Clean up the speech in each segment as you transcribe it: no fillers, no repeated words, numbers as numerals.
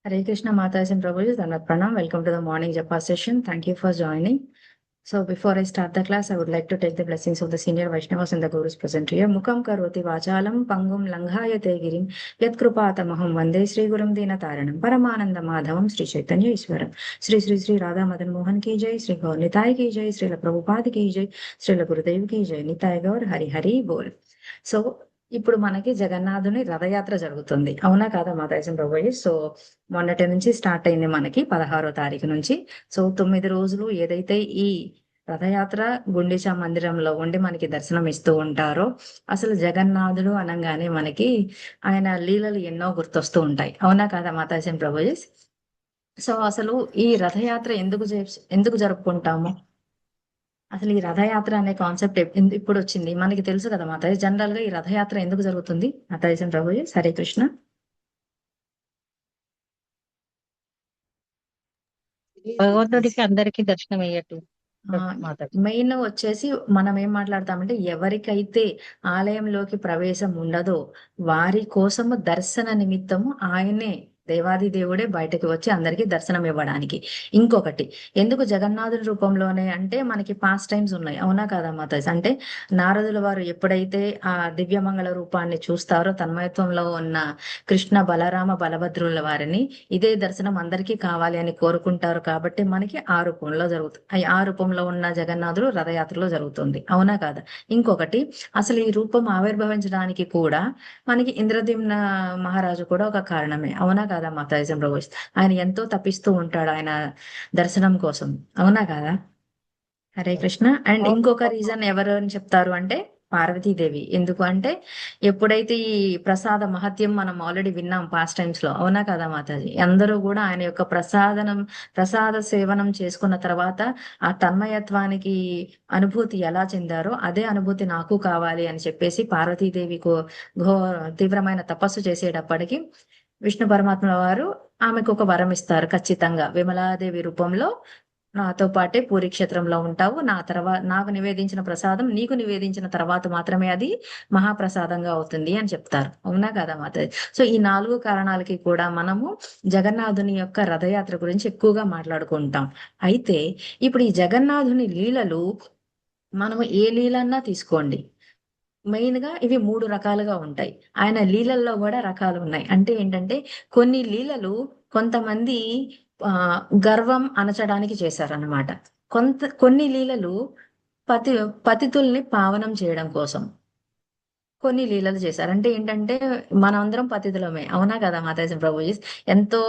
Hare Krishna Mataji and Prabhuji, Dandavat Pranam. Welcome to the morning Japa session. Thank you for joining. So before I start the class, I would like to take the blessings of the senior Vaishnavas and the Gurus present here. Mukam karoti vachalam pangum langhayate girim yat krupatamaham vande Sri Gurum Dina Taranam Paramananda Madhavam Sri Chaitanya Ishwaram Sri Radha Madan Mohan ki jai, Sri Gaur Nitai ki jai, Sri Prabhupada ki jai, Sri Gurudev ki jai, Nitai Gaur Hari Hari Bol. So ఇప్పుడు మనకి జగన్నాథుని రథయాత్ర జరుగుతుంది, అవునా కాదా Mataji Prabhuji? So మొన్నటి నుంచి start అయింది మనకి 16వ తారీఖు నుంచి. సో 9 రోజులు ఏదైతే ఈ రథయాత్ర గుండీచా మందిరంలో ఉండి మనకి దర్శనం ఇస్తూ ఉంటారో, అసలు జగన్నాథుడు అనగానే మనకి ఆయన లీలలు ఎన్నో గుర్తొస్తూ ఉంటాయి, అవునా కాదా మాతాజీ ప్రభుజీ? సో అసలు ఈ రథయాత్ర ఎందుకు జరుపుకుంటాము? అసలు ఈ రథయాత్ర అనే కాన్సెప్ట్ ఇప్పుడు వచ్చింది మనకి తెలుసు కదా మాతాజీ. జనరల్ గా ఈ రథయాత్ర ఎందుకు జరుగుతుంది మాతాజీ ప్రభుజీ? హరే కృష్ణ. భగవంతుడికి అందరికీ దర్శనం అయ్యేట్టు మెయిన్ వచ్చేసి మనం ఏం మాట్లాడతామంటే, ఎవరికైతే ఆలయంలోకి ప్రవేశం ఉండదో వారి కోసము దర్శన నిమిత్తము ఆయనే దేవాది దేవుడే బయటకు వచ్చి అందరికి దర్శనం ఇవ్వడానికి. ఇంకొకటి, ఎందుకు జగన్నాథుడి రూపంలోనే అంటే మనకి పాస్ట్ టైమ్స్ ఉన్నాయి, అవునా కదా మాతాజీ? అంటే నారదుల వారు ఎప్పుడైతే ఆ దివ్యమంగళ రూపాన్ని చూస్తారో, తన్మయత్వంలో ఉన్న కృష్ణ బలరామ బలభద్రుల వారిని ఇదే దర్శనం అందరికీ కావాలి అని కోరుకుంటారు. కాబట్టి మనకి ఆ రూపంలో జరుగుతుంది, ఆ రూపంలో ఉన్న జగన్నాథుడు రథయాత్రలో జరుగుతుంది, అవునా కాదా? ఇంకొకటి, అసలు ఈ రూపం ఆవిర్భవించడానికి కూడా మనకి ఇంద్రద్యుమ్న మహారాజు కూడా ఒక కారణమే, అవునా కాదా మాతాజీ ప్రభు? ఆయన ఎంతో తప్పిస్తూ ఉంటాడు ఆయన దర్శనం కోసం, అవునా కాదా? హరే కృష్ణ. అండ్ ఇంకొక రీజన్ ఎవరు అని చెప్తారు అంటే పార్వతీదేవి. ఎందుకు అంటే ఎప్పుడైతే ఈ ప్రసాద మహత్యం మనం ఆల్రెడీ విన్నాం పాస్ట్ టైమ్స్ లో, అవునా కదా మాతాజీ? అందరూ కూడా ఆయన యొక్క ప్రసాద సేవనం చేసుకున్న తర్వాత ఆ తన్మయత్వానికి అనుభూతి ఎలా చెందారో అదే అనుభూతి నాకు కావాలి అని చెప్పేసి పార్వతీదేవి తీవ్రమైన తపస్సు చేసేటప్పటికి విష్ణు పరమాత్మ వారు ఆమెకు ఒక వరం ఇస్తారు, ఖచ్చితంగా విమలాదేవి రూపంలో నాతో పాటే పూరి క్షేత్రంలో ఉంటావు, నాకు నివేదించిన ప్రసాదం నీకు నివేదించిన తర్వాత మాత్రమే అది మహాప్రసాదంగా అవుతుంది అని చెప్తారు, అవునా కదా మాతాజీ? సో ఈ 4 కారణాలకి కూడా మనము జగన్నాథుని యొక్క రథయాత్ర గురించి ఎక్కువగా మాట్లాడుకుంటాం. అయితే ఇప్పుడు ఈ జగన్నాథుని లీలలు మనము ఏ లీలన్నా తీసుకోండి, మెయిన్ గా ఇవి 3 రకాలుగా ఉంటాయి. ఆయన లీలల్లో కూడా రకాలు ఉన్నాయి. అంటే ఏంటంటే కొన్ని లీలలు కొంతమంది ఆ గర్వం అణచడానికి చేశారన్నమాట. కొన్ని లీలలు పతితుల్ని పావనం చేయడం కోసం కొన్ని లీలలు చేశారు. అంటే ఏంటంటే మనందరం పతితులమే, అవునా కదా మాతాజీ ప్రభుజీ? ఎంతో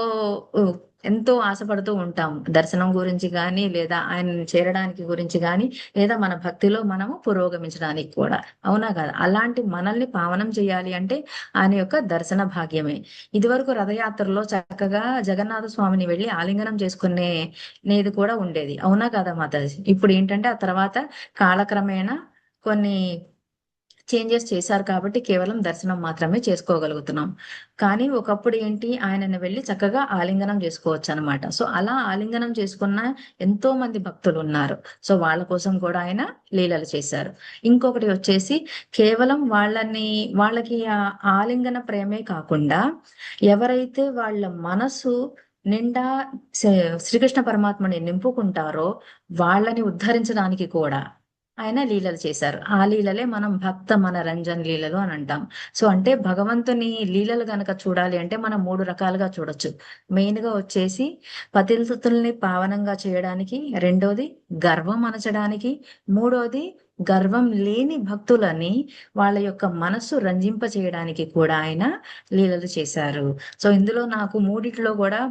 ఎంతో ఆశపడుతూ ఉంటాం దర్శనం గురించి కానీ, లేదా ఆయన చేరడానికి గురించి కానీ, లేదా మన భక్తిలో మనము పురోగమించడానికి కూడా, అవునా కదా? అలాంటి మనల్ని పావనం చేయాలి అంటే ఆయన యొక్క దర్శన భాగ్యమే. ఇదివరకు రథయాత్రలో చక్కగా జగన్నాథ స్వామిని వెళ్ళి ఆలింగనం చేసుకునేది కూడా ఉండేది, అవునా కదా మాతాజీ? ఇప్పుడు ఏంటంటే ఆ తర్వాత కాలక్రమేణా కొన్ని చేంజెస్ చేశారు కాబట్టి కేవలం దర్శనం మాత్రమే చేసుకోగలుగుతున్నాం. కానీ ఒకప్పుడు ఏంటి, ఆయనను వెళ్ళి చక్కగా ఆలింగనం చేసుకోవచ్చు అనమాట. సో అలా ఆలింగనం చేసుకున్న ఎంతో మంది భక్తులు ఉన్నారు. సో వాళ్ళ కోసం కూడా ఆయన లీలలు చేశారు. ఇంకొకటి వచ్చేసి కేవలం వాళ్ళకి ఆ ఆలింగన ప్రేమే కాకుండా, ఎవరైతే వాళ్ళ మనసు నిండా శ్రీకృష్ణ పరమాత్మని నింపుకుంటారో వాళ్ళని ఉద్ధరించడానికి కూడా ఆయన లీలలు చేశారు. ఆ లీలలే మనం భక్త మనరంజన్ లీలలు అని అంటాం. సో అంటే భగవంతుని లీలలు గనక చూడాలి అంటే మనం 3 రకాలుగా చూడొచ్చు. మెయిన్ గా వచ్చేసి పతితుల్ని పావనంగా చేయడానికి, రెండోది గర్వం అనచడానికి, మూడోది గర్వం లేని భక్తులని వాళ్ళ యొక్క మనస్సు రంజింప చేయడానికి కూడా ఆయన లీలలు చేశారు. సో ఇందులో నాకు మూడిట్లో కూడా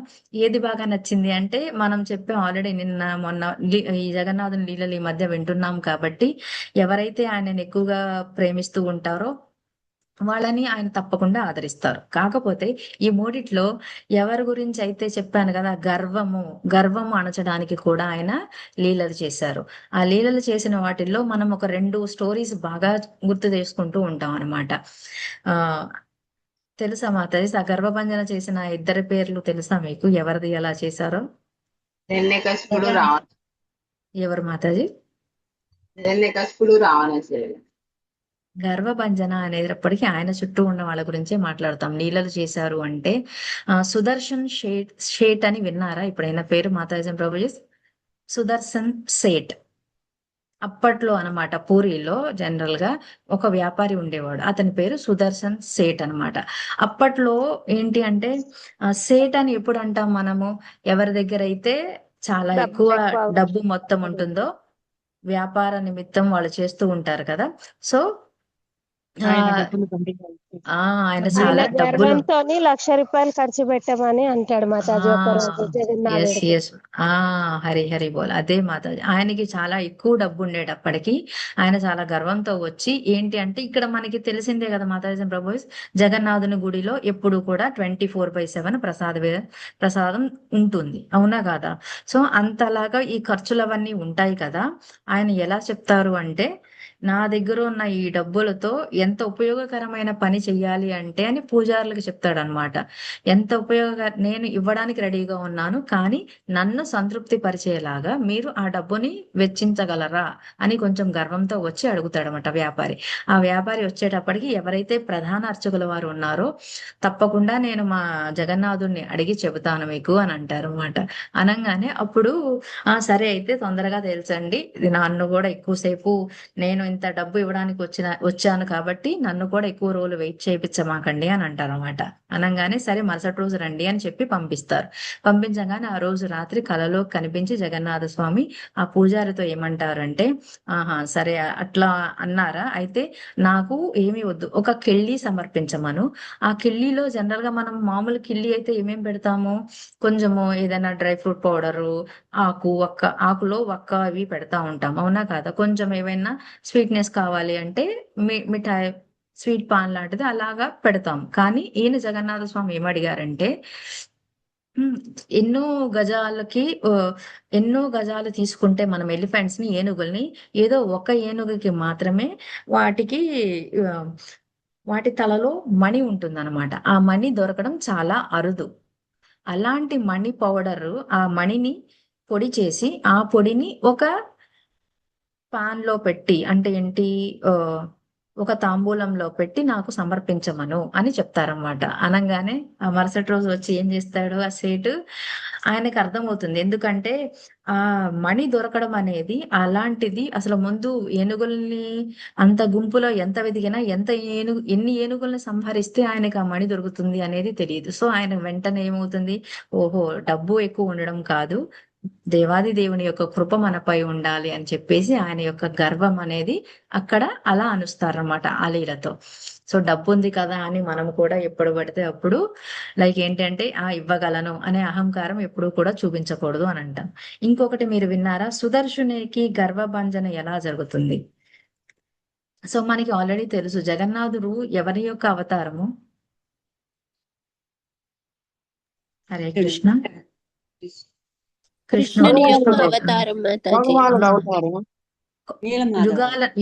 ఏది బాగా నచ్చింది అంటే, మనం చెప్పాం ఆల్రెడీ నిన్న మొన్న ఈ జగన్నాథుని లీలలు ఈ మధ్య వింటున్నాం కాబట్టి, ఎవరైతే ఆయనని ఎక్కువగా ప్రేమిస్తూ ఉంటారో వాళ్ళని ఆయన తప్పకుండా ఆదరిస్తారు. కాకపోతే ఈ మూడిట్లో ఎవరి గురించి అయితే చెప్పాను కదా, గర్వము అణచడానికి కూడా ఆయన లీలలు చేశారు. ఆ లీలలు చేసిన వాటిల్లో మనం ఒక 2 స్టోరీస్ బాగా గుర్తు చేసుకుంటూ ఉంటాం అనమాట. ఆ తెలుసా మాతాజీ, ఆ గర్భభంజన చేసిన ఇద్దరి పేర్లు తెలుసా మీకు? ఎవరిది ఎలా చేశారో? ఎవరు మాతాజీ? హిరణ్యకశిపుడు రావణాసురుడు. గర్వభంజన అనేటప్పటికీ ఆయన చుట్టూ ఉన్న వాళ్ళ గురించే మాట్లాడతాం. లీలలు చేశారు అంటే సుదర్శన్ షేట్ అని విన్నారా ఎప్పుడైనా పేరు మాతాజీ ప్రభుజీ? సుదర్శన్ సేట్ అప్పట్లో అన్నమాట పూరిలో జనరల్ గా ఒక వ్యాపారి ఉండేవాడు. అతని పేరు సుదర్శన్ సేట్ అన్నమాట. అప్పట్లో ఏంటి అంటే సేట్ అని ఎప్పుడు అంటాం మనము? ఎవరి దగ్గర అయితే చాలా డబ్బు ఎక్కువ ఎక్కువ డబ్బు మొత్తం ఉంటుందో వ్యాపార నిమిత్తం వాళ్ళు చేస్తూ ఉంటారు కదా. సో ఆ ఆయన డబ్బులు దండిగా ఇచ్చేసి ఆ ఆయన డబ్బులు ఆయన చాలా డబ్బులు గర్వంతో ₹1,00,000 ఖర్చు పెట్టమని అంటాడు మాతాజీ ఒక రోజు ఎస్ జగన్నాథుడికి. ఎస్ ఆ హరి హరి బోల్ అదే మాతాజీ. ఆయనకి చాలా ఎక్కువ డబ్బు ఉండేటప్పటికి ఆయన చాలా గర్వంతో వచ్చి ఏంటి అంటే ఇక్కడ మనకి తెలిసిందే కదా మాతాజీ ప్రభు, జగన్నాథుని గుడిలో ఎప్పుడు కూడా 24/7 ప్రసాదం ఉంటుంది, అవునా కాదా? సో అంతలాగా ఈ ఖర్చులవన్నీ ఉంటాయి కదా. ఆయన ఎలా చెప్తారు అంటే నా దగ్గర ఉన్న ఈ డబ్బులతో ఎంత ఉపయోగకరమైన పని చెయ్యాలి అంటే అని పూజారులకు చెప్తాడు అనమాట. ఎంత నేను ఇవ్వడానికి రెడీగా ఉన్నాను, కానీ నన్ను సంతృప్తి పరిచేలాగా మీరు ఆ డబ్బుని వెచ్చించగలరా అని కొంచెం గర్వంతో వచ్చి అడుగుతాడనమాట వ్యాపారి. ఆ వ్యాపారి వచ్చేటప్పటికి ఎవరైతే ప్రధాన అర్చకుల వారు ఉన్నారో తప్పకుండా నేను మా జగన్నాథుడిని అడిగి చెబుతాను మీకు అని అంటారు అనమాట. అనగానే అప్పుడు సరే అయితే తొందరగా తెలుసండి, ఇది నన్ను కూడా ఎక్కువసేపు నేను ఇంత డబ్బు ఇవ్వడానికి వచ్చాను కాబట్టి నన్ను కూడా ఎక్కువ రోజులు వెయిట్ చేయించమాకండి అని అంటారు అనమాట. అనగానే సరే మరుసటి రోజు రండి అని చెప్పి పంపిస్తారు. పంపించగానే ఆ రోజు రాత్రి కలలో కనిపించి జగన్నాథ స్వామి ఆ పూజారితో ఏమంటారంటే సరే అట్లా అన్నారా, అయితే నాకు ఏమీ వద్దు, ఒక కిళ్ళి సమర్పించమను. ఆ కిళ్ళిలో జనరల్ గా మనం మామూలు కిళ్ళి అయితే ఏమేం పెడతాము? కొంచెము ఏదైనా డ్రై ఫ్రూట్ పౌడరు, ఆకులో వక్క అవి పెడతా ఉంటాం, అవునా కాదా? కొంచెం ఏవైనా స్వీట్నెస్ కావాలి అంటే మిఠాయి స్వీట్ పాన్ లాంటిది అలాగా పెడతాం. కానీ ఈయన జగన్నాథ స్వామి ఏమడిగారంటే ఉమ్, ఎన్నో గజాలకి ఎన్నో గజాలు తీసుకుంటే మనం ఎలిఫెంట్స్ ని, ఏనుగుల్ని, ఏదో ఒక ఏనుగుకి మాత్రమే వాటికి ఆ, వాటి తలలో మణి ఉంటుందన్నమాట. ఆ మణి దొరకడం చాలా అరుదు. అలాంటి మణి పౌడర్, ఆ మణిని పొడి చేసి ఆ పొడిని ఒక పాన్ లో పెట్టి అంటే ఏంటి ఆ, ఒక తాంబూలంలో పెట్టి నాకు సమర్పించమను అని చెప్తారన్నమాట. అనగానే ఆ మరుసటి రోజు వచ్చి ఏం చేస్తాడు ఆ సేటు, ఆయనకు అర్థమవుతుంది. ఎందుకంటే ఆ మణి దొరకడం అనేది అలాంటిది. అసలు ముందు ఏనుగుల్ని అంత గుంపులో ఎంత వెదిగినా ఎన్ని ఏనుగుల్ని సంహరిస్తే ఆయనకు ఆ మణి దొరుకుతుంది అనేది తెలియదు. సో ఆయన వెంటనే ఏమవుతుంది, ఓహో డబ్బు ఎక్కువ ఉండడం కాదు, దేవాది దేవుని యొక్క కృప మనపై ఉండాలి అని చెప్పేసి ఆయన యొక్క గర్వం అనేది అక్కడ అలా అనుస్తారన్నమాట ఆ లీలతో. సో డబ్బు ఉంది కదా అని మనం కూడా ఎప్పుడు పడితే అప్పుడు లైక్ ఏంటంటే ఇవ్వగలను అనే అహంకారం ఎప్పుడు కూడా చూపించకూడదు అని అంటాం. ఇంకొకటి మీరు విన్నారా, సుదర్శునికి గర్వభంజన ఎలా జరుగుతుంది? సో మనకి ఆల్రెడీ తెలుసు జగన్నాథుడు ఎవరి యొక్క అవతారము? హరే కృష్ణ. కృష్ణుని యొక్క కృష్ణుడు అవతారం మాతాజీ. భగవానుడు అవుతారు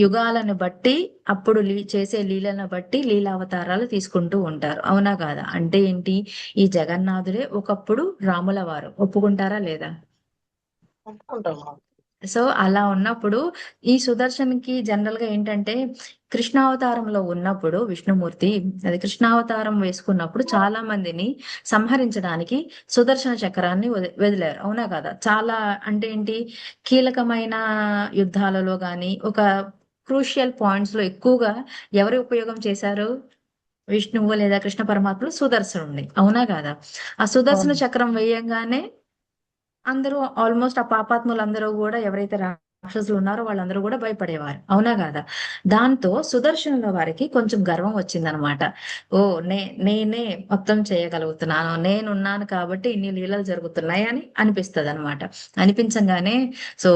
యుగాలను బట్టి అప్పుడు చేసే లీలను బట్టి లీలావతారాలు తీసుకుంటూ ఉంటారు, అవునా కాదా? అంటే ఏంటి, ఈ జగన్నాథుడే ఒకప్పుడు రాముల వారు, ఒప్పుకుంటారా లేదా? అనుకుంటాము. సో అలా ఉన్నప్పుడు ఈ సుదర్శన్కి జనరల్ గా ఏంటంటే కృష్ణావతారంలో ఉన్నప్పుడు విష్ణుమూర్తి అది కృష్ణావతారం వేసుకున్నప్పుడు చాలా మందిని సంహరించడానికి సుదర్శన చక్రాన్ని వదిలారు, అవునా కదా? చాలా అంటే ఏంటి, కీలకమైన యుద్ధాలలో గాని ఒక క్రూషియల్ పాయింట్స్ లో ఎక్కువగా ఎవరి ఉపయోగం చేశారు? విష్ణువు లేదా కృష్ణ పరమాత్ముడు సుదర్శనుడిని, అవునా కాదా? ఆ సుదర్శన చక్రం వేయంగానే అందరూ ఆల్మోస్ట్ ఆ పాపాత్ములందరూ కూడా ఎవరైతే రాక్షసులు ఉన్నారో వాళ్ళందరూ కూడా భయపడేవారు, అవునా కాదా? దాంతో సుదర్శనుల వారికి కొంచెం గర్వం వచ్చిందనమాట. ఓ నేనే మొత్తం చేయగలుగుతున్నాను, నేనున్నాను కాబట్టి ఇన్ని లీలలు జరుగుతున్నాయి అని అనిపిస్తుంది అనమాట. అనిపించగానే సో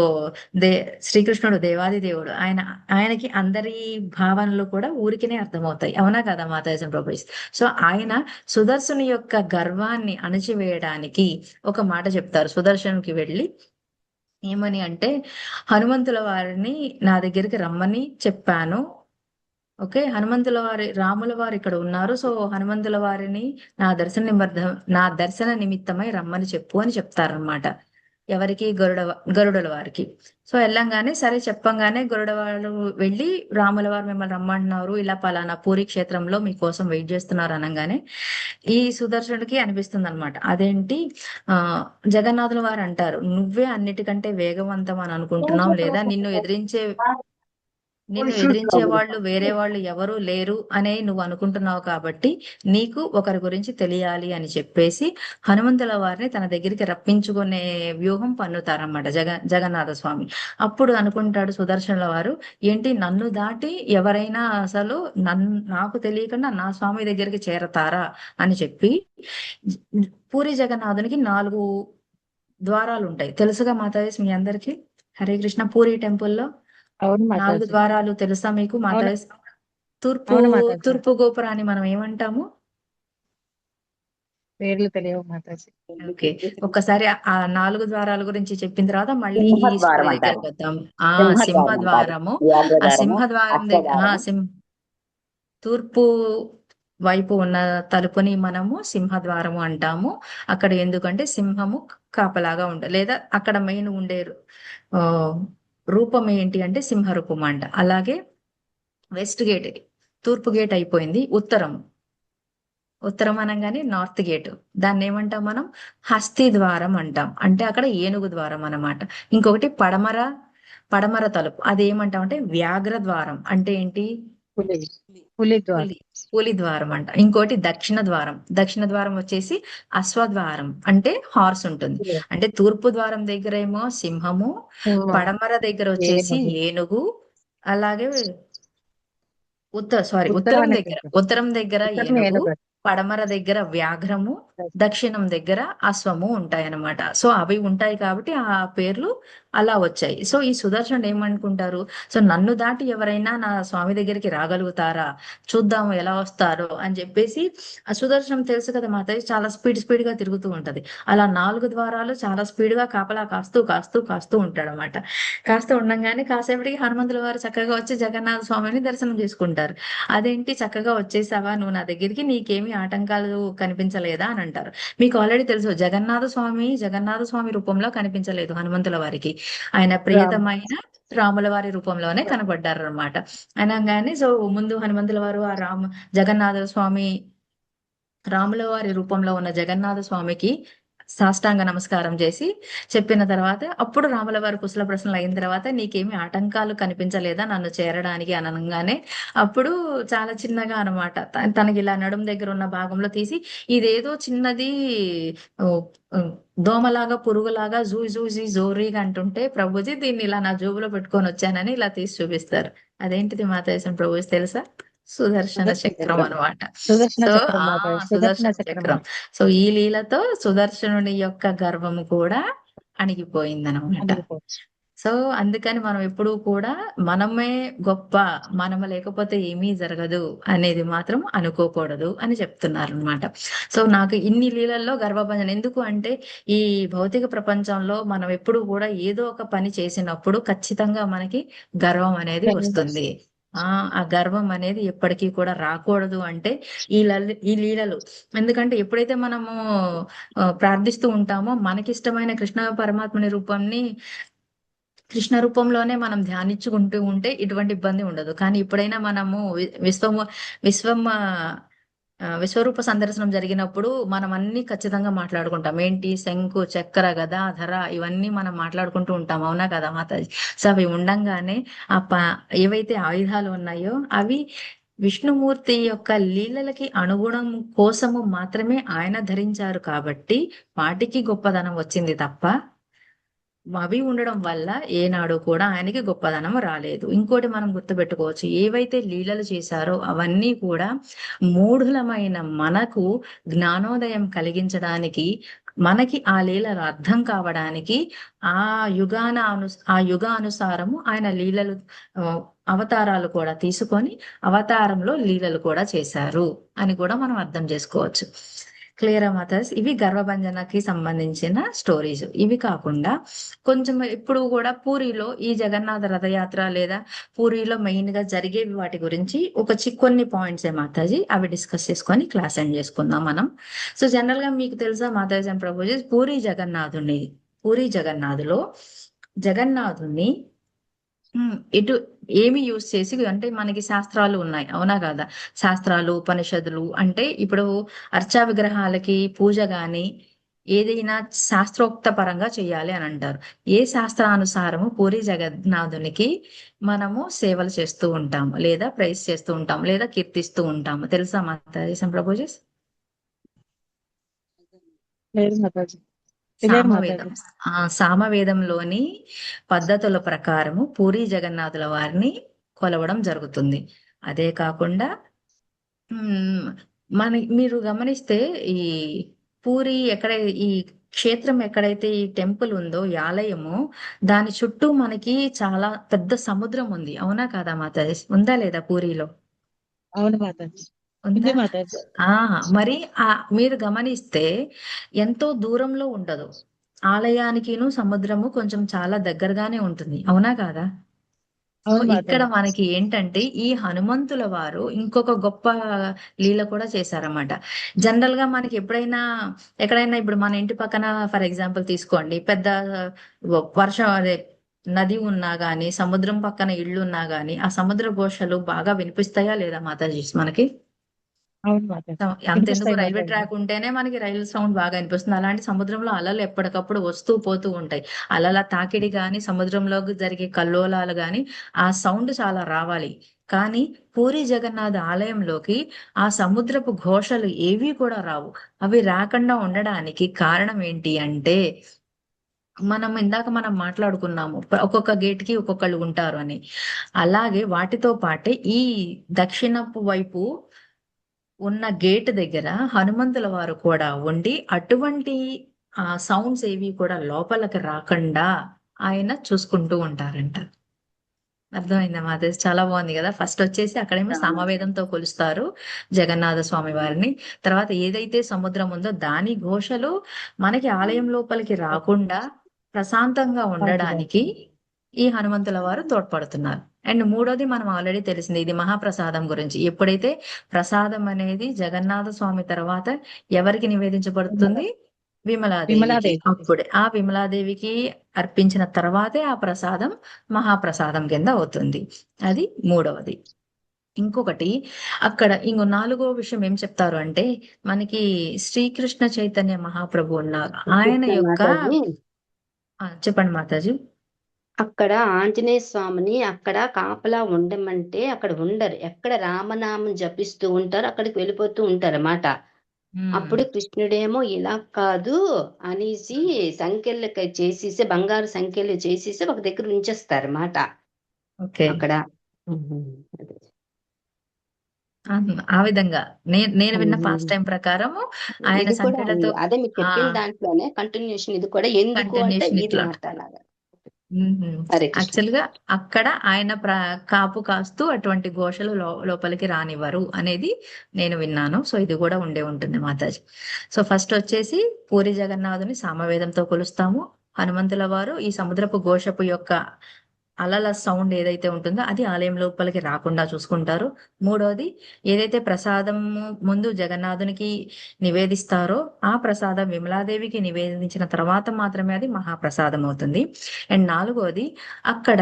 దే శ్రీకృష్ణుడు దేవాది దేవుడు, ఆయనకి అందరి భావనలు కూడా ఊరికినే అర్థమవుతాయి, అవునా కదా మాతాజీ ప్రభు? సో ఆయన సుదర్శను యొక్క గర్వాన్ని అణచివేయడానికి ఒక మాట చెప్తారు సుదర్శన్కి వెళ్ళి. ఏమని అంటే, హనుమంతుల వారిని నా దగ్గరికి రమ్మని చెప్పాను. ఓకే, రాముల వారు ఇక్కడ ఉన్నారు, సో హనుమంతుల వారిని నా దర్శన నిమిత్తమై రమ్మని చెప్పు అని చెప్తారనమాట. ఎవరికి గరుడుల వారికి. సో వెళ్ళంగానే సరే చెప్పంగానే గరుడ వాళ్ళు వెళ్ళి రాముల వారు మిమ్మల్ని రమ్మంటున్నారు, ఇలా పలానా పూరి క్షేత్రంలో మీకోసం వెయిట్ చేస్తున్నారు అనగానే ఈ సుదర్శనుడికి అనిపిస్తుంది అనమాట. అదేంటి ఆ జగన్నాథుల వారు అంటారు, నువ్వే అన్నిటికంటే వేగవంతం అని అనుకుంటున్నావు, లేదా నిన్ను ఎదిరించే వాళ్ళు వేరే వాళ్ళు ఎవరూ లేరు అనే నువ్వు అనుకుంటున్నావు, కాబట్టి నీకు ఒకరి గురించి తెలియాలి అని చెప్పేసి హనుమంతుల వారిని తన దగ్గరికి రప్పించుకునే వ్యూహం పన్నుతారన్నమాట జగన్నాథ స్వామి. అప్పుడు అనుకుంటాడు సుదర్శనుల వారు, ఏంటి నన్ను దాటి ఎవరైనా అసలు నాకు తెలియకుండా నా స్వామి దగ్గరికి చేరతారా అని చెప్పి పూరి జగన్నాథునికి 4 ద్వారాలు ఉంటాయి. తెలుసుగా మాతాజీ మీ అందరికి? హరే కృష్ణ. పూరి టెంపుల్లో అవును 4 మాతాజీ. ద్వారాలు తెలుసా మీకు అవును మాతాజీ? తూర్పు అవును మాతాజీ. తూర్పు గోపురాన్ని మనం ఏమంటాము? పేర్లు తెలియవు మాతాజీ. ఓకే, ఒక్కసారి ఆ 4 ద్వారాల గురించి చెప్పిన తర్వాత మళ్ళీ ఈ సింహద్వారం స్టోరీ అంటారు. దగ్గరికి వద్దాం. సింహద్వారం అంటారు. సింహద్వారము. ఆ వ్యాఘ్రద్వారము, సింహద్వారం దగ్గర అశ్వద్వారము. తూర్పు వైపు ఉన్న తలుపుని మనము సింహద్వారము అంటాము. అక్కడ ఎందుకంటే సింహము కాపలాగా ఉండాలి, లేదా అక్కడ మెయిన్ ఉండే ఆ రూపం ఏంటి అంటే సింహ రూపం అంట. అలాగే వెస్ట్ గేట్, తూర్పు గేట్ అయిపోయింది. ఉత్తరం అనగానే నార్త్ గేట్, దాన్ని ఏమంటాం మనం? హస్తి ద్వారం అంటాం, అంటే అక్కడ ఏనుగు ద్వారం అన్నమాట. ఇంకొకటి పడమర తలుపు, అది ఏమంటాం అంటే వ్యాఘ్ర ద్వారం, అంటే ఏంటి? పులి ద్వారం. పులి ద్వారం అంట. ఇంకోటి దక్షిణ ద్వారం వచ్చేసి అశ్వద్వారం, అంటే హార్స్ ఉంటుంది. అంటే తూర్పు ద్వారం దగ్గర ఏమో సింహము, పడమర దగ్గర వచ్చేసి ఏనుగు, అలాగే ఉత్తరం దగ్గర ఏనుగు, పడమర దగ్గర వ్యాఘ్రము, దక్షిణం దగ్గర అశ్వము ఉంటాయన్నమాట. సో అవి ఉంటాయి కాబట్టి ఆ పేర్లు అలా వచ్చాయి. సో ఈ సుదర్శనుడు ఏమనుకుంటారు, సో నన్ను దాటి ఎవరైనా నా స్వామి దగ్గరికి రాగలుగుతారా, చూద్దాము ఎలా వస్తారో అని చెప్పేసి, ఆ సుదర్శనం తెలుసు కదా మాతాజీ, చాలా స్పీడ్ గా తిరుగుతూ ఉంటది. అలా 4 ద్వారాలు చాలా స్పీడ్ గా కాపలా కాస్తూ ఉంటాడు అనమాట. కాస్తూ ఉండంగానే కాసేపటికి హనుమంతుల వారు చక్కగా వచ్చి జగన్నాథ స్వామిని దర్శనం చేసుకుంటారు. అదేంటి చక్కగా వచ్చేసావా నువ్వు నా దగ్గరికి, నీకేమి ఆటంకాలు కనిపించలేదా అని అంటారు. మీకు ఆల్రెడీ తెలుసు జగన్నాథ స్వామి రూపంలో కనిపించలేదు హనుమంతుల వారికి, ఆయన ప్రియతమైన రాముల వారి రూపంలోనే కనబడ్డారు అనమాట. అనగానే సో ముందు హనుమంతుల వారు ఆ జగన్నాథ స్వామి రాముల వారి రూపంలో ఉన్న జగన్నాథ స్వామికి సాష్టాంగ నమస్కారం చేసి చెప్పిన తర్వాత, అప్పుడు రాముల వారి కుశల ప్రశ్నలు అయిన తర్వాత, నీకేమి ఆటంకాలు కనిపించలేదా నన్ను చేరడానికి అనగానే, అప్పుడు చాలా చిన్నగా అనమాట తనకి ఇలా నడుము దగ్గర ఉన్న భాగంలో తీసి, ఇదేదో చిన్నది దోమలాగా పురుగులాగా జోరీగా అంటుంటే, ప్రభుజీ దీన్ని ఇలా నా జోబులో పెట్టుకొని వచ్చానని ఇలా తీసి చూపిస్తారు. అదేంటిది మాతాజీ ప్రభుజీ తెలుసా? సుదర్శన చక్రం అనమాట. సుదర్శన చక్రం. సో ఈ లీలతో సుదర్శనుని యొక్క గర్వము కూడా అణిగిపోయిందనమాట. సో అందుకని మనం ఎప్పుడూ కూడా మనమే గొప్ప, మనము లేకపోతే ఏమీ జరగదు అనేది మాత్రం అనుకోకూడదు అని చెప్తున్నారు అనమాట. సో నాకు ఇన్ని లీలల్లో గర్వభంజన ఎందుకు అంటే, ఈ భౌతిక ప్రపంచంలో మనం ఎప్పుడు కూడా ఏదో ఒక పని చేసినప్పుడు ఖచ్చితంగా మనకి గర్వం అనేది వస్తుంది. ఆ గర్వం అనేది ఎప్పటికీ కూడా రాకూడదు అంటే ఈ లీలలు, ఎందుకంటే ఎప్పుడైతే మనము ప్రార్థిస్తూ ఉంటామో మనకిష్టమైన కృష్ణ పరమాత్మని కృష్ణ రూపంలోనే మనం ధ్యానించుకుంటూ ఉంటే ఇటువంటి ఇబ్బంది ఉండదు. కానీ ఎప్పుడైనా మనము విశ్వరూప సందర్శనం జరిగినప్పుడు మనం అన్ని ఖచ్చితంగా మాట్లాడుకుంటాం. ఏంటి? శంకు, చక్ర, గద, ధర, ఇవన్నీ మనం మాట్లాడుకుంటూ ఉంటాం. అవునా కదా మాతాజీ? సో అవి ఉండంగానే ఏవైతే ఆయుధాలు ఉన్నాయో అవి విష్ణుమూర్తి యొక్క లీలలకి అనుగుణం కోసము మాత్రమే ఆయన ధరించారు, కాబట్టి వాటికి గొప్పదనం వచ్చింది తప్ప అవి ఉండడం వల్ల ఏనాడు కూడా ఆయనకి గొప్పదనం రాలేదు. ఇంకోటి మనం గుర్తుపెట్టుకోవచ్చు, ఏవైతే లీలలు చేశారో అవన్నీ కూడా మూఢులమైన మనకు జ్ఞానోదయం కలిగించడానికి, మనకి ఆ లీలలు అర్థం కావడానికి, ఆ యుగానుసారము ఆయన లీలలు అవతారాలు కూడా తీసుకొని అవతారంలో లీలలు కూడా చేశారు అని కూడా మనం అర్థం చేసుకోవచ్చు. క్లియర్ మాతాస్? ఇవి గర్వభంజనకి సంబంధించిన స్టోరీస్. ఇవి కాకుండా కొంచెం ఇప్పుడు కూడా పూరిలో ఈ జగన్నాథ రథయాత్ర లేదా పూరిలో మెయిన్ గా జరిగేవి వాటి గురించి కొన్ని పాయింట్స్ మాతాజీ, అవి డిస్కస్ చేసుకొని క్లాస్ ఎండ్ చేసుకుందాం మనం. సో జనరల్ గా మీకు తెలుసా మాతాజీ అండ్ ప్రభుజీ, పూరి జగన్నాథుని పూరి జగన్నాథులో జగన్నాథుని ఇటు ఏమి యూజ్ చేసి, అంటే మనకి శాస్త్రాలు ఉన్నాయి అవునా కదా, శాస్త్రాలు ఉపనిషత్తులు అంటే ఇప్పుడు అర్చా విగ్రహాలకి పూజ గాని ఏదైనా శాస్త్రోక్త పరంగా చేయాలి అని అంటారు. ఏ శాస్త్రానుసారము పూరి జగన్నాథునికి మనము సేవలు చేస్తూ ఉంటాము, లేదా ప్రైజ్ చేస్తూ ఉంటాము, లేదా కీర్తిస్తూ ఉంటాము, తెలుసా మాతాజీ సంప్రభుజీ? లేదు మాతాజీ. తెలియదు సామవేదం. మాతాజీ. సామవేదంలోని పద్ధతుల ప్రకారము పూరి జగన్నాథుల వారిని కొలవడం జరుగుతుంది. అదే కాకుండా మ్, మీరు గమనిస్తే ఈ పూరి ఎక్కడ, ఈ క్షేత్రం ఎక్కడైతే ఈ టెంపుల్ ఉందో, ఈ ఆలయము, దాని చుట్టూ మనకి చాలా పెద్ద సముద్రం ఉంది అవునా కదా మాతాజీ? ఉందా లేదా పూరిలో? అవును మాతాజీ. ఉందా? ఉంది మాతాజీ. మరి మీరు గమనిస్తే ఎంతో దూరంలో ఉండదు, ఆలయానికిను సముద్రము కొంచెం చాలా దగ్గరగానే ఉంటుంది అవునా కాదా? సో అవును ఇక్కడ మాతాజీ. మనకి ఏంటంటే ఈ హనుమంతుల వారు ఇంకొక గొప్ప లీల కూడా చేశారన్నమాట. జనరల్ గా మనకి ఎప్పుడైనా ఎక్కడైనా ఇప్పుడు మన ఇంటి పక్కన ఫర్ ఎగ్జాంపుల్ తీసుకోండి, పెద్ద వర్షం అదే నది ఉన్నా గానీ, సముద్రం పక్కన ఇళ్ళు ఉన్నా గానీ, ఆ సముద్ర ఘోషలు బాగా వినిపిస్తాయా లేదా మాతాజీ మనకి? అవును మాతాజీ. అంతెందుకు, వినిపిస్తాయి రైల్వే మాతాజీ. ట్రాక్ ఉంటేనే మనకి రైలు సౌండ్ బాగా అనిపిస్తుంది. అలాంటి సముద్రంలో అలలు ఎప్పటికప్పుడు వస్తూ పోతూ ఉంటాయి. అలల తాకిడి గాని, సముద్రంలోకి జరిగే కల్లోలాలు గాని ఆ సౌండ్ చాలా రావాలి. కానీ పూరి జగన్నాథ ఆలయంలోకి ఆ సముద్రపు ఘోషలు ఏవి కూడా రావు. అవి రాకుండా ఉండడానికి కారణం ఏంటి అంటే, మనం మాట్లాడుకున్నాము ఒక్కొక్క గేట్ కి ఒక్కొక్కళ్ళు ఉంటారు అని. అలాగే వాటితో పాటే ఈ దక్షిణపు వైపు ఉన్న గేట్ దగ్గర హనుమంతుల వారు కూడా ఉండి అటువంటి సౌండ్స్ ఏవి కూడా లోపలికి రాకుండా ఆయన చూసుకుంటూ ఉంటారంట. అర్థమైందా మాధవ్? చాలా బాగుంది కదా. ఫస్ట్ వచ్చేసి అక్కడేమో సామవేదంతో కొలుస్తారు జగన్నాథ స్వామి వారిని. తర్వాత ఏదైతే సముద్రం ఉందో దాని ఘోషలు మనకి ఆలయం లోపలికి రాకుండా ప్రశాంతంగా ఉండడానికి ఈ హనుమంతుల వారు తోడ్పడుతున్నారు. అండ్ మూడోది మనం ఆల్రెడీ తెలిసింది, ఇది మహాప్రసాదం గురించి. ఎప్పుడైతే ప్రసాదం అనేది జగన్నాథ స్వామి తర్వాత ఎవరికి నివేదించబడుతుంది? విమలాదేవికి. విమలాదేవి. అప్పుడే ఆ విమలాదేవికి అర్పించిన తర్వాతే ఆ ప్రసాదం మహాప్రసాదం కింద అవుతుంది. అది మూడవది. ఇంకొకటి అక్కడ ఇంకో నాలుగో విషయం ఏం చెప్తారు అంటే, మనకి శ్రీకృష్ణ చైతన్య మహాప్రభు ఉన్నారు, ఆయన యొక్క మాతాజీ, చెప్పండి మాతాజీ. అక్కడ ఆంజనేయ స్వామిని అక్కడ కాపలా ఉండమంటే అక్కడ ఉండరు. ఎక్కడ రామనామం జపిస్తూ ఉంటారు, అక్కడికి వెళ్ళిపోతూ ఉంటారు అన్నమాట. అప్పుడు కృష్ణుడేమో ఇలా కాదు అనేసి సంఖ్యలు చేసేసి, బంగారు సంఖ్యలు చేసేసి ఒక దగ్గర ఉంచేస్తారు అన్నమాట ఓకే, అక్కడ. ఆ విధంగా నేను విన్న పాస్ట్ టైం ప్రకారం ఆయన ఇది కూడా సంఖ్యలతో ఉంది. అదే మీరు చెప్పిన దాంట్లోనే కంటిన్యూషన్ ఇది కూడా. ఎందుకు అంటే కంటిన్యూషన్ ఇది ఇట్లా మాట అలాగా. హరే కృష్ణ. యాక్చువల్ గా అక్కడ ఆయన కాపు కాస్తూ అటువంటి ఘోషలు లోపలికి రానివ్వరు అనేది నేను విన్నాను. సో ఇది కూడా ఉండే ఉంటుంది మాతాజీ. సో ఫస్ట్ వచ్చేసి పూరి జగన్నాథుని సామవేదంతో కొలుస్తాము. హనుమంతుల వారు ఈ సముద్రపు ఘోషపు యొక్క అలల సౌండ్ ఏదైతే ఉంటుందో అది ఆలయం లోపలికి రాకుండా చూసుకుంటారు. మూడోది, ఏదైతే ప్రసాదం ముందు జగన్నాథునికి నివేదిస్తారో ఆ ప్రసాదం విమలాదేవికి నివేదించిన తర్వాత మాత్రమే అది మహాప్రసాదం అవుతుంది. అండ్ నాలుగోది, అక్కడ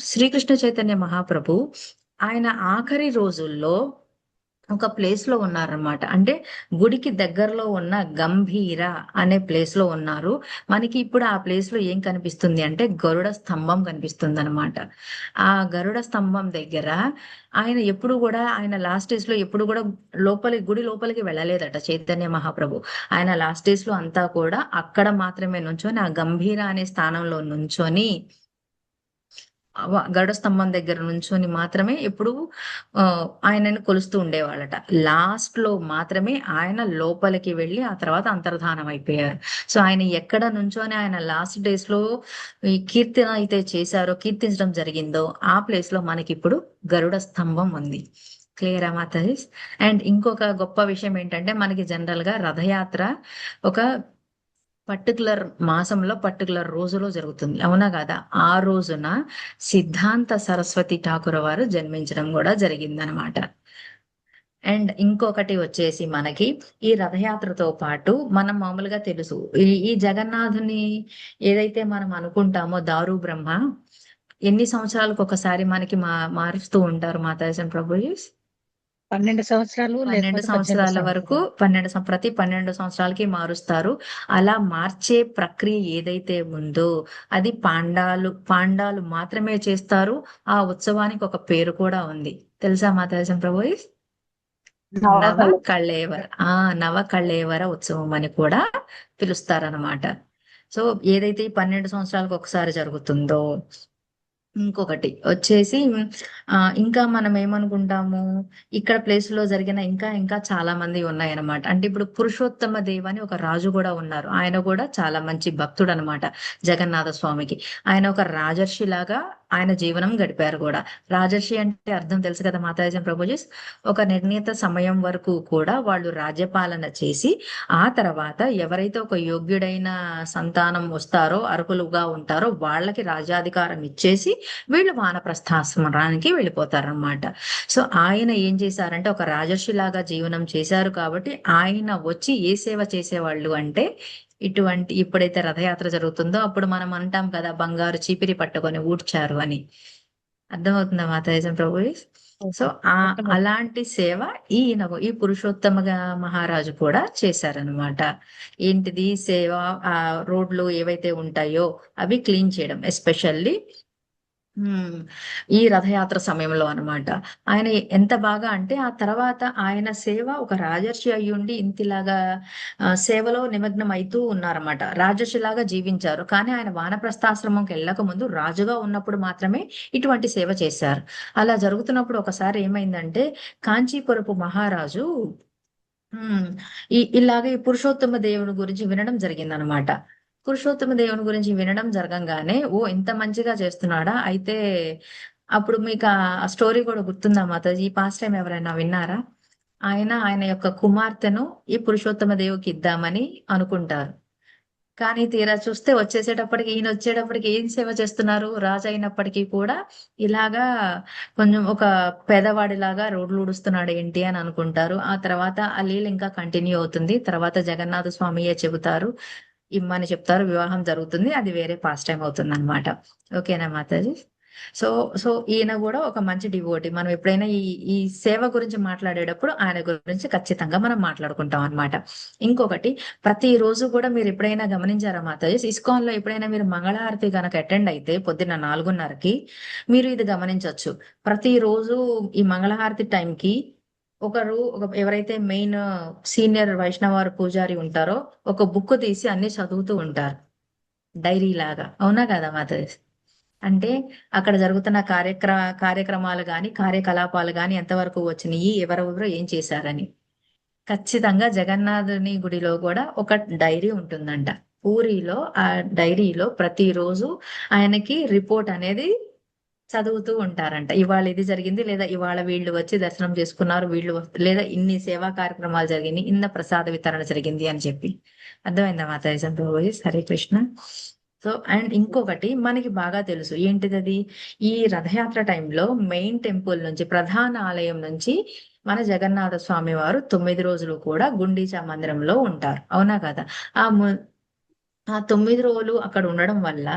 శ్రీకృష్ణ చైతన్య మహాప్రభు ఆయన ఆఖరి రోజుల్లో ఒక ప్లేస్ లో ఉన్నారనమాట. అంటే గుడికి దగ్గరలో ఉన్న గంభీర అనే ప్లేస్ లో ఉన్నారు. మనకి ఇప్పుడు ఆ ప్లేస్ లో ఏం కనిపిస్తుంది అంటే గరుడ స్తంభం కనిపిస్తుంది అనమాట. ఆ గరుడ స్తంభం దగ్గర ఆయన ఎప్పుడు కూడా, ఆయన లాస్ట్ డేస్ లో ఎప్పుడు కూడా గుడి లోపలికి వెళ్ళలేదట చైతన్య మహాప్రభు. ఆయన లాస్ట్ డేస్ లో అంతా కూడా అక్కడ మాత్రమే నుంచొని, ఆ గంభీర అనే స్థానంలో నుంచొని, గరుడ స్తంభం దగ్గర నుంచొని మాత్రమే ఎప్పుడు ఆయనను కొలుస్తూ ఉండేవాళ్ళట. లాస్ట్ లో మాత్రమే ఆయన లోపలికి వెళ్ళి ఆ తర్వాత అంతర్ధానం అయిపోయారు. సో ఆయన ఎక్కడ నుంచోని ఆయన లాస్ట్ డేస్ లో ఈ కీర్తన అయితే చేశారో, కీర్తించడం జరిగిందో ఆ ప్లేస్ లో మనకి ఇప్పుడు గరుడ స్తంభం ఉంది. క్లియరా మాతాజీ? అండ్ ఇంకొక గొప్ప విషయం ఏంటంటే, మనకి జనరల్ గా రథయాత్ర ఒక పర్టికులర్ మాసంలో పర్టికులర్ రోజులో జరుగుతుంది అవునా కదా. ఆ రోజున సిద్ధాంత సరస్వతి ఠాకూర్ వారు జన్మించడం కూడా జరిగిందనమాట. అండ్ ఇంకొకటి వచ్చేసి మనకి ఈ రథయాత్రతో పాటు మనం మామూలుగా తెలుసు ఈ జగన్నాథుని ఏదైతే మనం అనుకుంటామో దారు బ్రహ్మ ఎన్ని సంవత్సరాలకు ఒకసారి మనకి మారుస్తూ ఉంటారు మాతాజన్ ప్రభుజీ? 12 సంవత్సరాలు 12 లేకపోతే 18 సంవత్సరాల వరకు సంవత్సరాలు. ప్రతి 12 సంవత్సరాలకి మారుస్తారు. అలా మార్చే ప్రక్రియ ఏదైతే ఉందో అది పాండాలు మాత్రమే చేస్తారు. ఆ ఉత్సవానికి ఒక పేరు కూడా ఉంది, తెలుసా మాతాజన్ ప్రభుజీ? నవ కళ్ళేవర నవ కళ్ళేవర ఉత్సవం అని కూడా పిలుస్తారనమాట. సో ఏదైతే ఈ 12 సంవత్సరాలకు ఒకసారి జరుగుతుందో, ఇంకొకటి వచ్చేసి ఇంకా మనం ఏమనుకుంటాము, ఇక్కడ ప్లేస్ లో జరిగిన ఇంకా ఇంకా చాలా మంది ఉన్నాయన్నమాట. అంటే ఇప్పుడు పురుషోత్తమ దేవ్ అని ఒక రాజు కూడా ఉన్నారు. ఆయన కూడా చాలా మంచి భక్తుడు అనమాట జగన్నాథ స్వామికి. ఆయన ఒక రాజర్షి లాగా ఆయన జీవనం గడిపారు కూడా. రాజర్షి అంటే అర్థం తెలుసు కదా మాతాజీ ప్రభుజీ? ఒక నిర్ణీత సమయం వరకు కూడా వాళ్ళు రాజ్యపాలన చేసి ఆ తర్వాత ఎవరైతే ఒక యోగ్యుడైన సంతానం వస్తారో, అర్హులుగా ఉంటారో వాళ్ళకి రాజ్యాధికారం ఇచ్చేసి వీళ్ళు వానప్రస్థాశ్రమానికి వెళ్ళిపోతారనమాట. సో ఆయన ఏం చేశారంటే ఒక రాజర్షి లాగా జీవనం చేశారు కాబట్టి ఆయన వచ్చి ఏ సేవ చేసేవాళ్ళు అంటే ఇప్పుడైతే రథయాత్ర జరుగుతుందో అప్పుడు మనం అంటాం కదా బంగారు చీపిరి పట్టుకొని ఊడ్చారు అని. అర్థమవుతుందా మాతాజీ ప్రభు? సో అలాంటి సేవ ఈ పురుషోత్తమ మహారాజు కూడా చేశారనమాట. ఏంటిది సేవ? ఆ రోడ్లు ఏవైతే ఉంటాయో అవి క్లీన్ చేయడం, ఎస్పెషల్లీ ఈ రథయాత్ర సమయంలో అన్నమాట. ఆయన ఎంత బాగా అంటే ఆ తర్వాత ఆయన సేవ ఒక రాజర్షి అయ్యుండి ఇంతిలాగా సేవలో నిమగ్నం అవుతూ ఉన్నారన్నమాట. రాజర్షి లాగా జీవించారు, కానీ ఆయన వానప్రస్థాశ్రమంకి వెళ్ళక ముందు రాజుగా ఉన్నప్పుడు మాత్రమే ఇటువంటి సేవ చేశారు. అలా జరుగుతున్నప్పుడు ఒకసారి ఏమైందంటే కాంచీపురపు మహారాజు ఇలాగే ఈ పురుషోత్తమ దేవుని గురించి వినడం జరిగిందనమాట. పురుషోత్తమ దేవుని గురించి వినడం జరగంగానే ఓ ఇంత మంచిగా చేస్తున్నాడా అయితే, అప్పుడు మీకు ఆ స్టోరీ కూడా గుర్తుందా మాతాజీ? ఈ పాస్ట్ టైం ఎవరైనా విన్నారా? ఆయన యొక్క కుమార్తెను ఈ పురుషోత్తమ దేవుకి ఇద్దామని అనుకుంటారు. కానీ తీరా చూస్తే ఈయన వచ్చేటప్పటికి ఏం సేవ చేస్తున్నారు? రాజు అయినప్పటికీ కూడా ఇలాగా కొంచెం ఒక పేదవాడిలాగా రోడ్లు ఊడుస్తున్నాడు ఏంటి అని అనుకుంటారు. ఆ తర్వాత ఆ లీల ఇంకా కంటిన్యూ అవుతుంది. తర్వాత జగన్నాథ స్వామియే చెబుతారు, ఇమ్మని చెప్తారు, వివాహం జరుగుతుంది. అది వేరే పాస్ట్ టైం అవుతుంది అనమాట. ఓకేనా మాతాజీ? సో సో ఈయన కూడా ఒక మంచి డివోటీ. మనం ఎప్పుడైనా ఈ సేవ గురించి మాట్లాడేటప్పుడు ఆయన గురించి ఖచ్చితంగా మనం మాట్లాడుకుంటాం అనమాట. ఇంకొకటి, ప్రతిరోజు కూడా మీరు ఎప్పుడైనా గమనించారా మాతాజీ? ఇస్కాన్ లో ఎప్పుడైనా మీరు మంగళహారతి కనుక అటెండ్ అయితే పొద్దున్న 4:30కి మీరు ఇది గమనించవచ్చు. ప్రతిరోజు ఈ మంగళహారతి టైంకి ఎవరైతే మెయిన్ సీనియర్ వైష్ణవారు పూజారి ఉంటారో ఒక బుక్ తీసి అన్ని చదువుతూ ఉంటారు, డైరీ లాగా. అవునా కదా మాతాజీ? అంటే అక్కడ జరుగుతున్న కార్యక్రమాలు గాని కార్యకలాపాలు గాని ఎంతవరకు వచ్చినాయి, ఎవరెవరు ఏం చేశారని. ఖచ్చితంగా జగన్నాథుని గుడిలో కూడా ఒక డైరీ ఉంటుందంట. పూరిలో ఆ డైరీలో ప్రతిరోజు ఆయనకి రిపోర్ట్ అనేది చదువుతూ ఉంటారంట. ఇవాళ ఇది జరిగింది, లేదా ఇవాళ వీళ్ళు వచ్చి దర్శనం చేసుకున్నారు, లేదా ఇన్ని సేవా కార్యక్రమాలు జరిగింది, ఇన్న ప్రసాద వితరణ జరిగింది అని చెప్పి. అర్థమైందా మాతాజీ ప్రభుజీ? హరే కృష్ణ. సో అండ్ ఇంకొకటి మనకి బాగా తెలుసు ఏంటిది, ఈ రథయాత్ర టైంలో మెయిన్ టెంపుల్ నుంచి, ప్రధాన ఆలయం నుంచి మన జగన్నాథ స్వామి వారు 9 రోజులు కూడా గుండీచా మందిరంలో ఉంటారు. అవునా కదా? ఆ 9 రోజులు అక్కడ ఉండడం వల్ల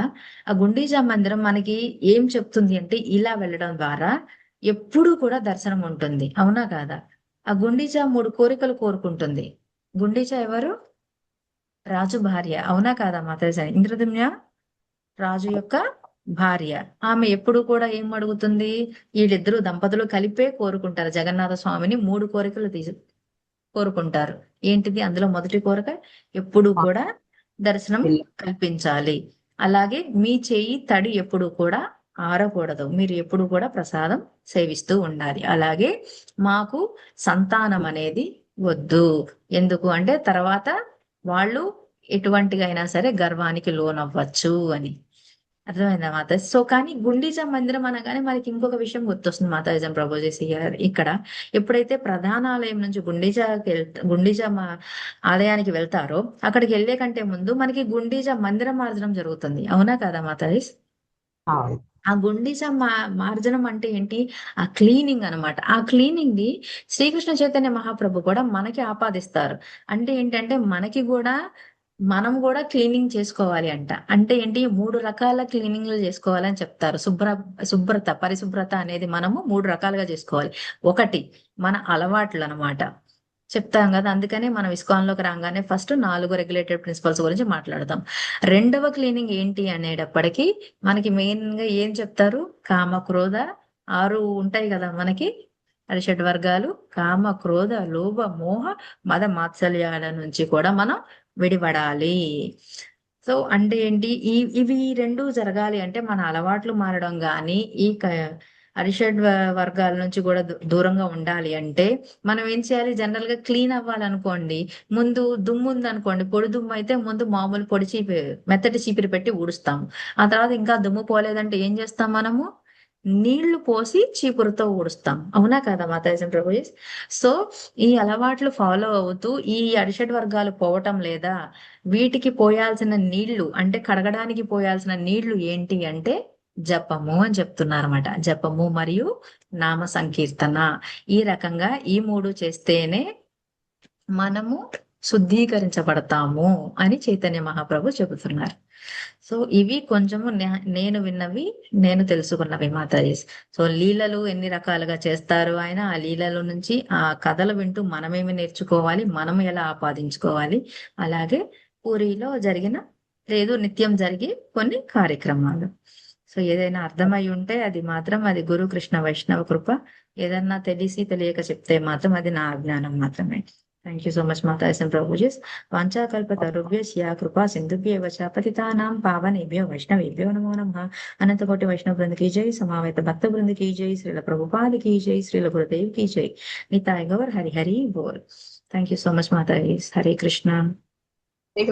ఆ గుండీచా మందిరం మనకి ఏం చెప్తుంది అంటే, ఇలా వెళ్ళడం ద్వారా ఎప్పుడూ కూడా దర్శనం ఉంటుంది. అవునా కాదా? ఆ గుండీచా 3 కోరికలు కోరుకుంటుంది. గుండీచా ఎవరు? రాజు భార్య. అవునా కాదా మాతాజీ? ఇంద్రదుమ్న రాజు యొక్క భార్య. ఆమె ఎప్పుడు కూడా ఏం అడుగుతుంది? వీళ్ళిద్దరు దంపతులు కలిపే కోరుకుంటారు జగన్నాథ స్వామిని. 3 కోరికలు కోరుకుంటారు. ఏంటిది అందులో మొదటి కోరిక? ఎప్పుడు కూడా దర్శనం కల్పించాలి. అలాగే మీ చేయి తడి ఎప్పుడు కూడా ఆరకూడదు, మీరు ఎప్పుడు కూడా ప్రసాదం సేవిస్తూ ఉండాలి. అలాగే మాకు సంతానం అనేది వద్దు. ఎందుకు అంటే తర్వాత వాళ్ళు ఎటువంటిగా అయినా సరే గర్వానికి లోనవ్వచ్చు అని. అర్థమైందా మాతాజీ? సో కానీ గుండీచా మందిరం అనగానే మనకి ఇంకొక విషయం గుర్తొస్తుంది మాతాజీ ప్రభుజీ గారు. ఇక్కడ ఎప్పుడైతే ప్రధాన ఆలయం నుంచి గుండీచా ఆలయానికి వెళ్తారో అక్కడికి వెళ్లే కంటే ముందు మనకి గుండీచా మందిరం మార్చడం జరుగుతుంది. అవునా కదా మాతాజీ? ఆ గుండీచ మార్జనం అంటే ఏంటి? ఆ క్లీనింగ్ అన్నమాట. ఆ క్లీనింగ్ ని శ్రీకృష్ణ చైతన్య మహాప్రభు కూడా మనకి ఆపాదిస్తారు. అంటే ఏంటంటే మనకి కూడా మనం కూడా క్లీనింగ్ చేసుకోవాలి అంట. అంటే ఏంటి? 3 రకాల క్లీనింగ్లు చేసుకోవాలని చెప్తారు. శుభ్రత, పరిశుభ్రత అనేది మనము 3 రకాలుగా చేసుకోవాలి. ఒకటి మన అలవాట్లు అన్నమాట. చెప్తాం కదా, అందుకనే మనం ఇస్కాన్ లోకి రాగానే ఫస్ట్ 4 రెగ్యులేటెడ్ ప్రిన్సిపల్స్ గురించి మాట్లాడతాం. రెండవ క్లీనింగ్ ఏంటి అనేటప్పటికి మనకి మెయిన్ గా ఏం చెప్తారు? కామ, క్రోధ 6 ఉంటాయి కదా మనకి. షడ్ వర్గాలు కామ, క్రోధ, లోభ, మోహ, మద, మాత్సర్యాల నుంచి కూడా మనం విడిపడాలి. సో అంటే ఏంటి? ఇవి రెండు జరగాలి అంటే మన అలవాట్లు మారడం గాని, ఈ అరిషడ్ వర్గాల నుంచి కూడా దూరంగా ఉండాలి అంటే మనం ఏం చేయాలి? జనరల్ గా క్లీన్ అవ్వాలనుకోండి, ముందు దుమ్ము ఉందనుకోండి, పొడి దుమ్ము అయితే ముందు మామూలు పొడి మెత్తటి చీపిరి పెట్టి ఊడుస్తాము. ఆ తర్వాత ఇంకా దుమ్ము పోలేదంటే ఏం చేస్తాం మనము? నీళ్లు పోసి చీపురుతో ఊడుస్తాం. అవునా కదా మాతాజీ ప్రభుజీ? సో ఈ అలవాట్లు ఫాలో అవుతూ ఈ అరిషడ్ వర్గాలు పోవటం లేదా, వీటికి పోయాల్సిన నీళ్లు అంటే కడగడానికి పోయాల్సిన నీళ్లు ఏంటి అంటే జపము అని చెప్తున్నారన్నమాట. జపము మరియు నామ సంకీర్తన. ఈ రకంగా ఈ 3 చేస్తేనే మనము శుద్ధీకరించబడతాము అని చైతన్య మహాప్రభు చెబుతున్నారు. సో ఇవి కొంచెము నేను విన్నవి, నేను తెలుసుకున్నవి మాతాజీ. సో లీలలు ఎన్ని రకాలుగా చేస్తారు ఆయన, ఆ లీలల నుంచి ఆ కథలు వింటూ మనమేమి నేర్చుకోవాలి, మనం ఎలా ఆపాదించుకోవాలి, అలాగే పూరిలో జరిగిన లేదు నిత్యం జరిగే కొన్ని కార్యక్రమాలు. సో ఏదైనా అర్థమై ఉంటే అది మాత్రం అది గురు కృష్ణ వైష్ణవ కృప. ఏదన్నా తెలిసి తెలియక చెప్తే మాత్రం అది నా అజ్ఞానం మాత్రమే. థ్యాంక్ యూ సో మచ్ మాతాజీ ప్రభుజీస్. వాంఛాకల్పతరుభ్యశ్చ కృపా సింధుభ్యేవ చ పతితానాం పావనేభ్యో వైష్ణవేభ్యో నమో నమః. అనంతకోటి వైష్ణవ బృంద की जय, సమవేత భక్త బృంద की जय, శ్రీల ప్రభుపాద की जय, శ్రీల గురుదేవ్ की जय. నితాయ్ గౌర్ హరి హరి బోల్. థ్యాంక్ యూ సో మచ్ మాతాజీ. హరే కృష్ణ.